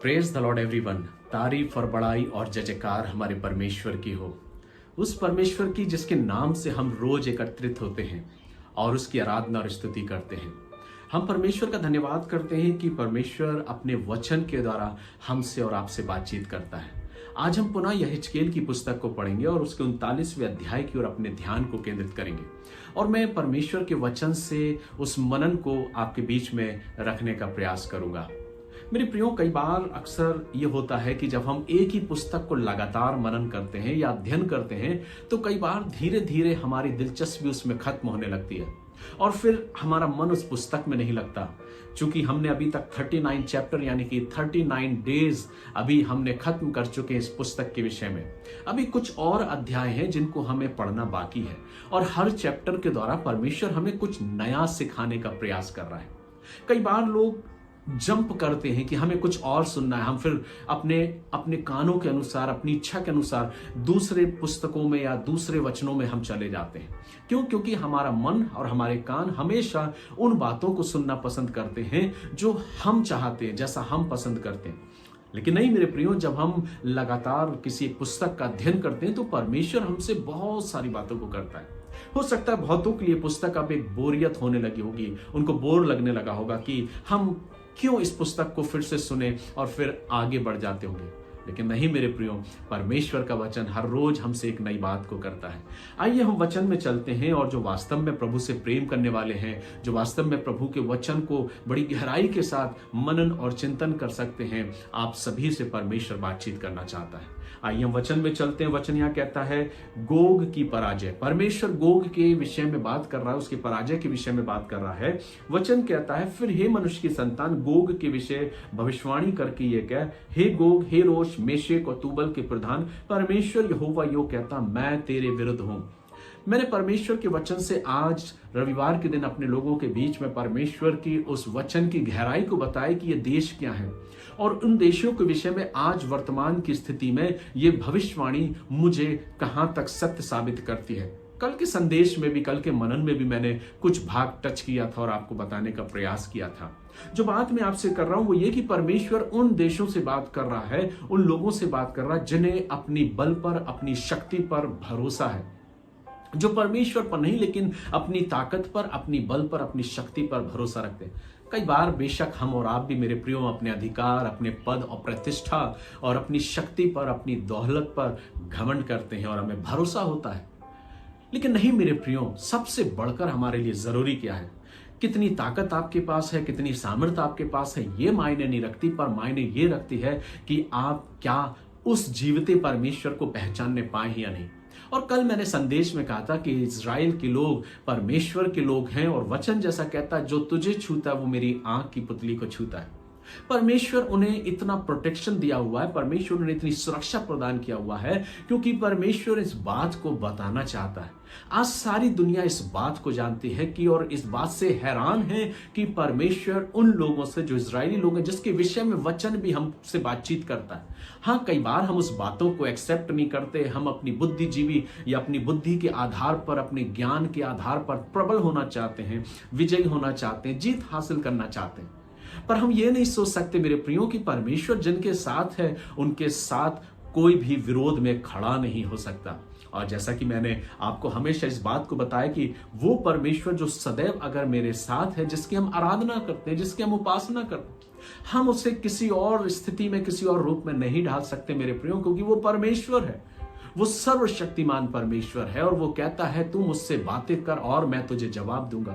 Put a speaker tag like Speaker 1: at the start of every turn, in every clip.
Speaker 1: Praise the Lord everyone. तारीफ और बड़ाई और जय जयकार हमारे परमेश्वर की हो, उस परमेश्वर की जिसके नाम से हम रोज एकत्रित होते हैं और उसकी आराधना और स्तुति करते हैं। हम परमेश्वर का धन्यवाद करते हैं कि परमेश्वर अपने वचन के द्वारा हमसे और आपसे बातचीत करता है। आज हम पुनः यहेजकेल की पुस्तक को पढ़ेंगे और उसके 39वें अध्याय की ओर अपने ध्यान को केंद्रित करेंगे और मैं परमेश्वर के वचन से उस मनन को आपके बीच में रखने का प्रयास करूंगा। मेरे प्रियो, कई बार अक्सर ये होता है कि जब हम एक ही पुस्तक को लगातार मनन करते हैं या अध्ययन करते हैं तो कई बार धीरे धीरे हमारी दिलचस्पी उसमें खत्म होने लगती है और फिर हमारा मन उस पुस्तक में नहीं लगता। चूंकि हमने अभी तक 39 चैप्टर यानी कि 39 डेज अभी हमने खत्म कर चुके हैं इस पुस्तक के विषय में। अभी कुछ और अध्याय हैं जिनको हमें पढ़ना बाकी है और हर चैप्टर के द्वारा परमेश्वर हमें कुछ नया सिखाने का प्रयास कर रहा है। कई बार लोग जंप करते हैं कि हमें कुछ और सुनना है, हम फिर अपने अपने कानों के अनुसार, अपनी इच्छा के अनुसार दूसरे पुस्तकों में या दूसरे वचनों में हम चले जाते हैं। क्यों? क्योंकि हमारा मन और हमारे कान हमेशा उन बातों को सुनना पसंद करते हैं जो हम चाहते हैं, जैसा हम पसंद करते हैं। लेकिन नहीं मेरे प्रियो, जब हम लगातार किसी पुस्तक का अध्ययन करते हैं तो परमेश्वर हमसे बहुत सारी बातों को करता है। हो सकता है बहुतों के लिए पुस्तक अब एक बोरियत होने लगी होगी, उनको बोर लगने लगा होगा कि हम क्यों इस पुस्तक को फिर से सुने और फिर आगे बढ़ जाते होंगे। लेकिन नहीं मेरे प्रियो, परमेश्वर का वचन हर रोज हमसे एक नई बात को करता है। आइए हम वचन में चलते हैं और जो वास्तव में प्रभु से प्रेम करने वाले हैं, जो वास्तव में प्रभु के वचन को बड़ी गहराई के साथ मनन और चिंतन कर सकते हैं, आप सभी से परमेश्वर बातचीत करना चाहता है। आइए हम वचन में चलते हैं। वचन यहाँ कहता है गोग की पराजय। परमेश्वर गोग के विषय में बात कर रहा है, उसकी पराजय के विषय में बात कर रहा है। वचन कहता है, फिर हे मनुष्य की संतान, गोग के विषय भविष्यवाणी करके ये कह, हे गोग, हे रोश, मेशेक और तूबल के प्रधान, परमेश्वर यहोवा यो कहता, मैं तेरे विरुद्ध हूं। मैंने परमेश्वर के वचन से आज रविवार के दिन अपने लोगों के बीच में परमेश्वर की उस वचन की गहराई को बताया कि ये देश क्या है और उन देशों के विषय में आज वर्तमान की स्थिति में ये भविष्यवाणी मुझे कहां तक सत्य साबित करती है। कल के संदेश में भी, कल के मनन में भी मैंने कुछ भाग टच किया था और आपको बताने का प्रयास किया था। जो बात मैं आपसे कर रहा हूं वो ये कि परमेश्वर उन देशों से बात कर रहा है, उन लोगों से बात कर रहा है जिन्हें अपनी बल पर, अपनी शक्ति पर भरोसा है, जो परमेश्वर पर नहीं लेकिन अपनी ताकत पर, अपनी बल पर, अपनी शक्ति पर भरोसा रखते हैं। कई बार बेशक हम और आप भी मेरे प्रियो अपने अधिकार, अपने पद और प्रतिष्ठा और अपनी शक्ति पर, अपनी दौलत पर घमंड करते हैं और हमें भरोसा होता है। लेकिन नहीं मेरे प्रियो, सबसे बढ़कर हमारे लिए जरूरी क्या है? कितनी ताकत आपके पास है, कितनी सामर्थ्य आपके पास है, ये मायने नहीं रखती, पर मायने ये रखती है कि आप क्या उस जीवते परमेश्वर को पहचानने पाए या नहीं। और कल मैंने संदेश में कहा था कि इज़राइल के लोग परमेश्वर के लोग हैं और वचन जैसा कहता है, जो तुझे छूता है वो मेरी आंख की पुतली को छूता है। परमेश्वर उन्हें इतना प्रोटेक्शन दिया हुआ है, परमेश्वर उन्हें इतनी सुरक्षा प्रदान किया हुआ है क्योंकि परमेश्वर इस बात को बताना चाहता है। आज सारी दुनिया इस बात को जानती है कि और इस बात से हैरान है कि परमेश्वर उन लोगों से, जो इजरायली लोग हैं, जिसके विषय में वचन भी हमसे बातचीत करता है। हाँ, कई बार हम उस बातों को एक्सेप्ट नहीं करते। हम अपनी बुद्धिजीवी या अपनी बुद्धि के आधार पर, अपने ज्ञान के आधार पर प्रबल होना चाहते हैं, विजयी होना चाहते हैं, जीत हासिल करना चाहते हैं। पर हम ये नहीं सोच सकते मेरे प्रियो कि परमेश्वर जिनके साथ है उनके साथ कोई भी विरोध में खड़ा नहीं हो सकता। और जैसा कि मैंने आपको हमेशा इस बात को बताया कि वो परमेश्वर जो सदैव अगर मेरे साथ है, जिसकी हम आराधना करते हैं, जिसकी हम उपासना करते हैं, हम उसे किसी और स्थिति में, किसी और रूप में नहीं ढाल सकते मेरे प्रियो, क्योंकि वो परमेश्वर है, वो सर्वशक्तिमान परमेश्वर है और वो कहता है तू मुझसे बातें कर और मैं तुझे जवाब दूंगा।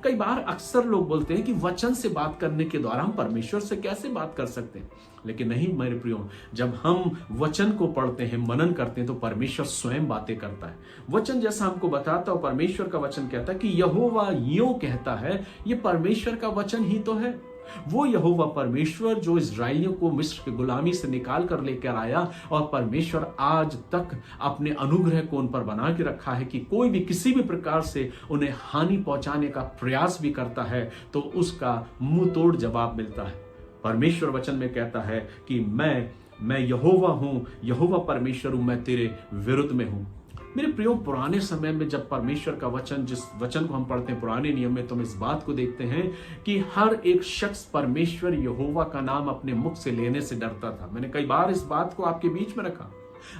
Speaker 1: कई बार अक्सर लोग बोलते हैं कि वचन से बात करने के द्वारा हम परमेश्वर से कैसे बात कर सकते हैं। लेकिन नहीं मेरे प्रियो, जब हम वचन को पढ़ते हैं, मनन करते हैं, तो परमेश्वर स्वयं बातें करता है। वचन जैसा हमको बताता है, परमेश्वर का वचन कहता है कि यहोवा यूं कहता है। ये परमेश्वर का वचन ही तो है। वो यहोवा परमेश्वर जो इजराइलियों को मिस्र की गुलामी से निकाल कर लेकर आया और परमेश्वर आज तक अपने अनुग्रह को उन पर बना के रखा है कि कोई भी किसी भी प्रकार से उन्हें हानि पहुंचाने का प्रयास भी करता है तो उसका मुंह तोड़ जवाब मिलता है। परमेश्वर वचन में कहता है कि मैं यहोवा हूं, यहोवा परमेश्वर हूं, मैं तेरे विरुद्ध में हूं। मेरे प्रियो, पुराने समय में जब परमेश्वर का वचन, जिस वचन को हम पढ़ते हैं पुराने नियम में, तो हम इस बात को देखते हैं कि हर एक शख्स परमेश्वर यहोवा का नाम अपने मुख से लेने से डरता था। मैंने कई बार इस बात को आपके बीच में रखा।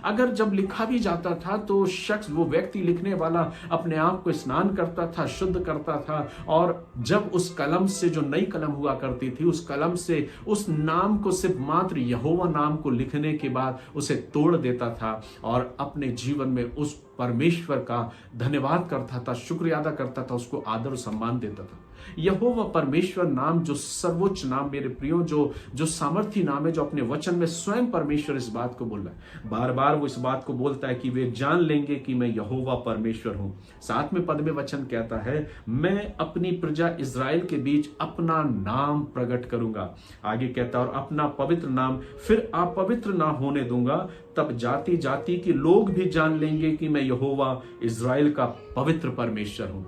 Speaker 1: अगर जब लिखा भी जाता था तो शख्स, वो व्यक्ति लिखने वाला, अपने आप को स्नान करता था, शुद्ध करता था, और जब उस कलम से, जो नई कलम हुआ करती थी, उस कलम से उस नाम को, सिर्फ मात्र यहोवा नाम को लिखने के बाद उसे तोड़ देता था और अपने जीवन में उस परमेश्वर का धन्यवाद करता था, शुक्रिया अदा करता था, उसको आदर और सम्मान देता था। यहोवा परमेश्वर नाम, जो सर्वोच्च नाम मेरे प्रियो, जो सामर्थी नाम है, जो अपने वचन में स्वयं परमेश्वर इस बात को बोल रहा है। बार बार वो इस बात को बोलता है कि वे जान लेंगे कि मैं यहोवा परमेश्वर हूं। 7वें पद में वचन कहता है, मैं अपनी प्रजा इस्राएल के बीच अपना नाम प्रकट करूंगा। आगे कहता है, और अपना पवित्र नाम फिर अपवित्र ना होने दूंगा, तब जाति जाति के लोग भी जान लेंगे कि मैं यहोवा इस्राएल का पवित्र परमेश्वर हूं।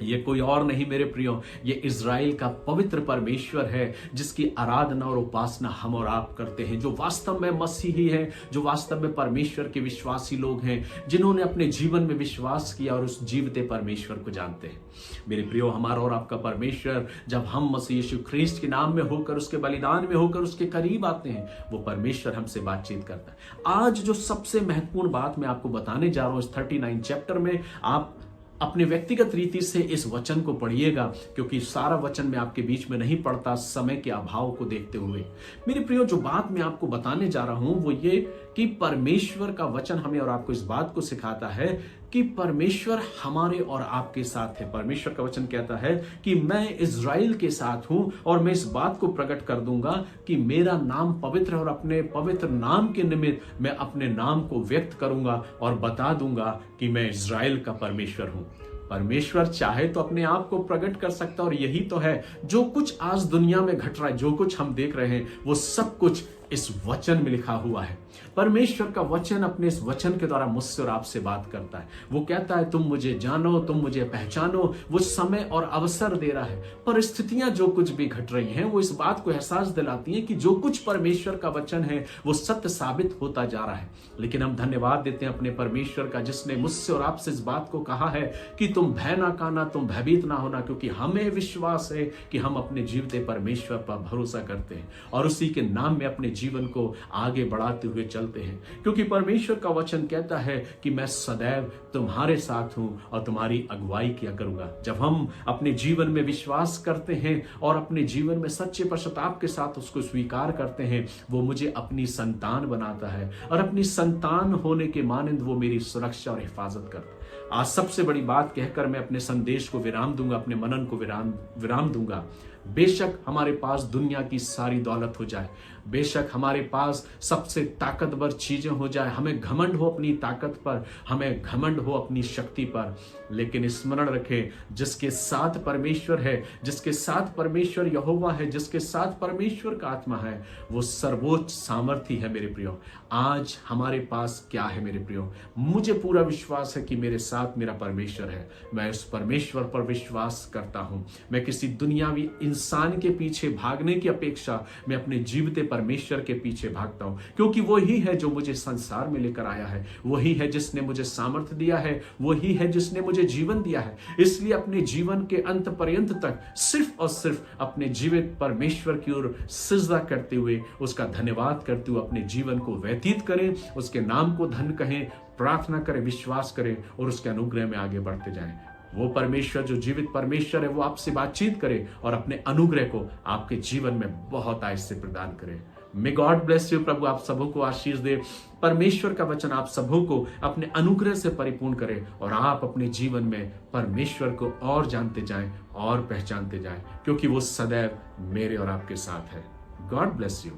Speaker 1: ये कोई और नहीं मेरे प्रियो, ये इज़राइल का पवित्र परमेश्वर है, जिसकी आराधना और उपासना हम और आप करते हैं, जो वास्तव में मसीही है, जो वास्तव में परमेश्वर के विश्वासी लोग हैं, जिन्होंने अपने जीवन में विश्वास किया और उस जीवते परमेश्वर को जानते हैं। मेरे प्रियो, हमारा और आपका परमेश्वर, जब हम मसीह यीशु ख्रीस्त के नाम में होकर, उसके बलिदान में होकर उसके करीब आते हैं, वो परमेश्वर हमसे बातचीत करता है। आज जो सबसे महत्वपूर्ण बात मैं आपको बताने जा रहा हूं, इस 39 चैप्टर में, आप अपने व्यक्तिगत रीति से इस वचन को पढ़िएगा, क्योंकि सारा वचन मैं आपके बीच में नहीं पढ़ता समय के अभाव को देखते हुए। मेरे प्रियो, जो बात मैं आपको बताने जा रहा हूं वो ये कि परमेश्वर का वचन हमें और आपको इस बात को सिखाता है कि परमेश्वर हमारे और आपके साथ है। परमेश्वर का वचन कहता है कि मैं इज़राइल के साथ हूं और मैं इस बात को प्रकट कर दूंगा कि मेरा नाम पवित्र है, और अपने पवित्र नाम के निमित्त मैं अपने नाम को व्यक्त करूंगा और बता दूंगा कि मैं इज़राइल का परमेश्वर हूं। परमेश्वर चाहे तो अपने आप को प्रकट कर सकता है, और यही तो है जो कुछ आज दुनिया में घट रहा है, जो कुछ हम देख रहे हैं, वो सब कुछ इस वचन में लिखा हुआ है। परमेश्वर का वचन अपने इस वचन के द्वारा मुझसे और आपसे बात करता है। वो कहता है, तुम मुझे जानो, तुम मुझे पहचानो। वो समय और अवसर दे रहा है। परिस्थितियां जो कुछ भी घट रही हैं, वो इस बात को एहसास दिलाती हैं कि जो कुछ परमेश्वर का वचन है वो सत्य साबित होता जा रहा है। लेकिन हम धन्यवाद देते हैं अपने परमेश्वर का, जिसने मुझसे और आपसे इस बात को कहा है कि तुम भय ना खाना, तुम भयभीत ना होना, क्योंकि हमें विश्वास है कि हम अपने जीवते परमेश्वर पर भरोसा करते हैं और उसी के नाम में अपने जीवन को आगे बढ़ाते हुए चलते हैं। क्योंकि परमेश्वर का वचन कहता है कि मैं सदैव तुम्हारे साथ हूं और तुम्हारी अगुवाई किया करूंगा। जब हम अपने जीवन में विश्वास करते हैं और अपने जीवन में सच्चे पश्चाताप के साथ उसको स्वीकार करते हैं, वो मुझे अपनी संतान बनाता है, और अपनी संतान होने के मानंद वो मेरी सुरक्षा और हिफाजत करता है। आज सबसे बड़ी बात कहकर मैं अपने संदेश को विराम दूंगा, अपने मनन को विराम दूंगा। बेशक हमारे पास दुनिया की सारी दौलत हो जाए, बेशक हमारे पास सबसे ताकतवर चीजें हो जाए, हमें घमंड हो अपनी ताकत पर, हमें घमंड हो अपनी शक्ति पर, लेकिन स्मरण रखें, जिसके साथ परमेश्वर है, जिसके साथ परमेश्वर यहोवा है, जिसके साथ परमेश्वर का आत्मा है, वो सर्वोच्च सामर्थी है। मेरे प्रियो, आज हमारे पास क्या है मेरे प्रियो? मुझे पूरा विश्वास है कि मेरे साथ मेरा परमेश्वर है। मैं उस परमेश्वर पर विश्वास करता हूं। मैं किसी दुनियावी इंसान के पीछे भागने की अपेक्षा मैं अपने जीवते परमेश्वर के पीछे भागता हूं, क्योंकि वही है जो मुझे संसार में लेकर आया है, वही है जिसने मुझे सामर्थ्य दिया है, वही है जिसने मुझे जीवन दिया है। इसलिए अपने जीवन के अंत पर्यंत तक सिर्फ और सिर्फ अपने जीवित परमेश्वर की ओर सिजदा करते हुए, उसका धन्यवाद करते हुए अपने जीवन को व्यतीत करें, उसके नाम को धन्य कहें, प्रार्थना करें, विश्वास करें और उसके अनुग्रह में आगे बढ़ते जाएं। वो परमेश्वर जो जीवित परमेश्वर है, वो आपसे बातचीत करे और अपने अनुग्रह को आपके जीवन में बहुत आयत से प्रदान करे। May God bless you. प्रभु आप सबों को आशीष दे। परमेश्वर का वचन आप सबों को अपने अनुग्रह से परिपूर्ण करे और आप अपने जीवन में परमेश्वर को और जानते जाएं और पहचानते जाएं, क्योंकि वो सदैव मेरे और आपके साथ है। God bless you.